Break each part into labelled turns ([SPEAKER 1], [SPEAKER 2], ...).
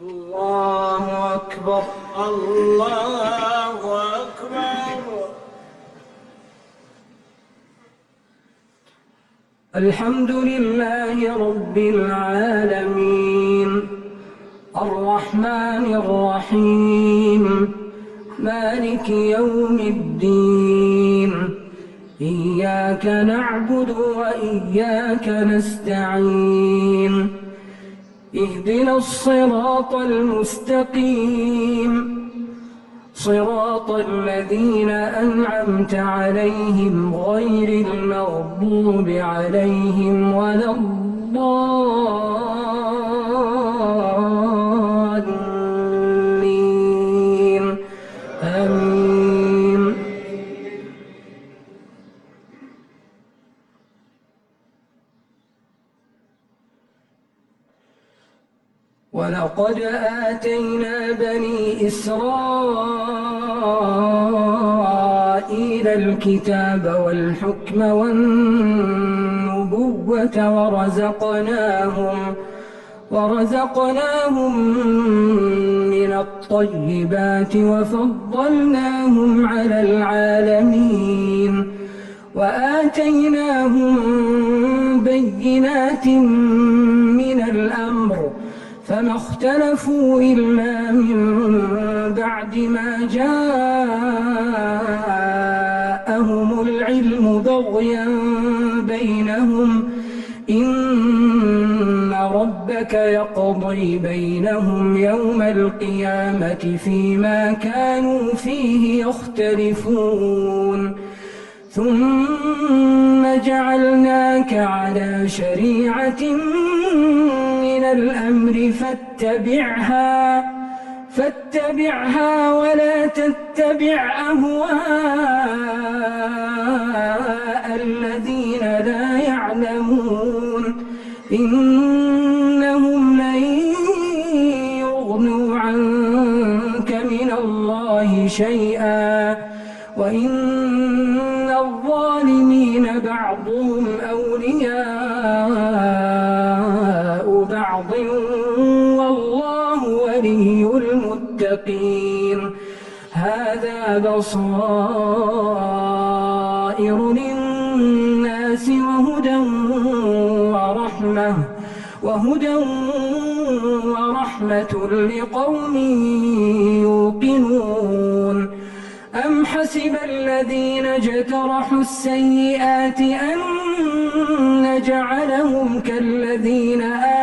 [SPEAKER 1] الله أكبر الله أكبر.
[SPEAKER 2] الحمد لله رب العالمين الرحمن الرحيم مالك يوم الدين إياك نعبد وإياك نستعين اهدنا الصراط المستقيم صراط الذين أنعمت عليهم غير المغضوب عليهم ولا الضالين آمين. ولقد آتينا بني إسرائيل الكتاب والحكم والنبوة ورزقناهم من الطيبات وفضلناهم على العالمين وآتيناهم بينات من الأمر فما اختلفوا إلا من بعد ما جاءهم العلم بغيا بينهم إن ربك يقضي بينهم يوم القيامة فيما كانوا فيه يختلفون ثم جعلناك على شريعة من الأمر فاتبعها ولا تتبع أهواء الذين لا يعلمون إنهم لن يغنوا عنك من الله شيئا وإن الظالمين بعضهم أولياء بعض والله ولي المتقين. هذا بصائر للناس وهدى ورحمة لقوم يوقنون. أم حسب الذين اجترحوا السيئات أن نجعلهم كالذين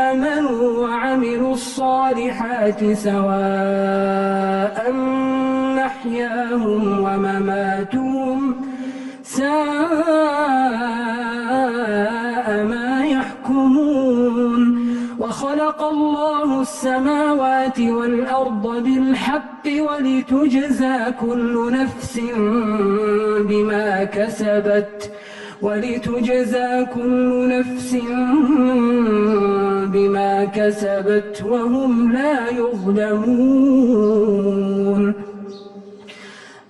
[SPEAKER 2] آمنوا وعملوا الصالحات سواء محياهم ومماتهم ساء ما يحكمون. وخلق الله السماوات والأرض بالحق ولتجزى كل نفس بما كسبت وهم لا يظلمون.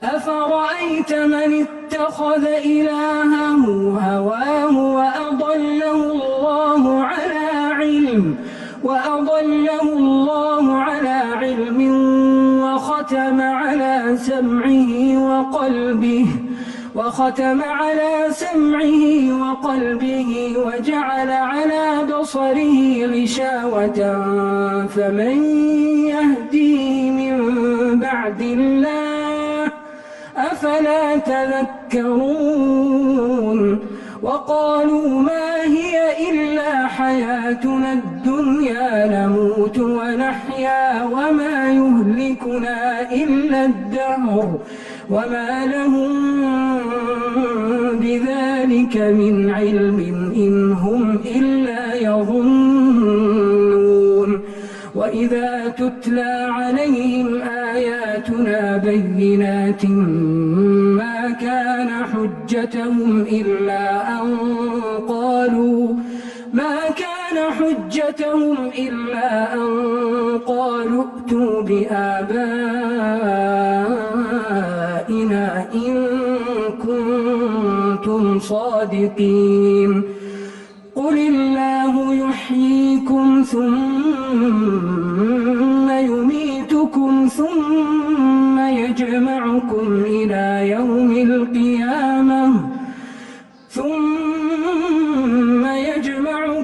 [SPEAKER 2] أفرأيت من اتخذ إلهه هواه وأضله الله على علم وختم على سمعه وقلبه وجعل على بصره غشاوة فمن يهديه من بعد الله أفلا تذكرون. وقالوا ما هي إلا حياتنا الدنيا نموت ونحيا وما يهلكنا إلا الدهر وما لهم بذلك من علم إن هم إلا يظنون. وإذا تتلى عليهم آياتنا بينات ما كان حجتهم إلا أن قالوا ائتوا بآبائنا إن كنتم صادقين. قل الله يحييكم ثم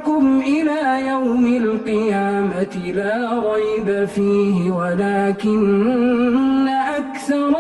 [SPEAKER 2] يجمعكم إلى يوم القيامة لا ريب فيه ولكن أكثر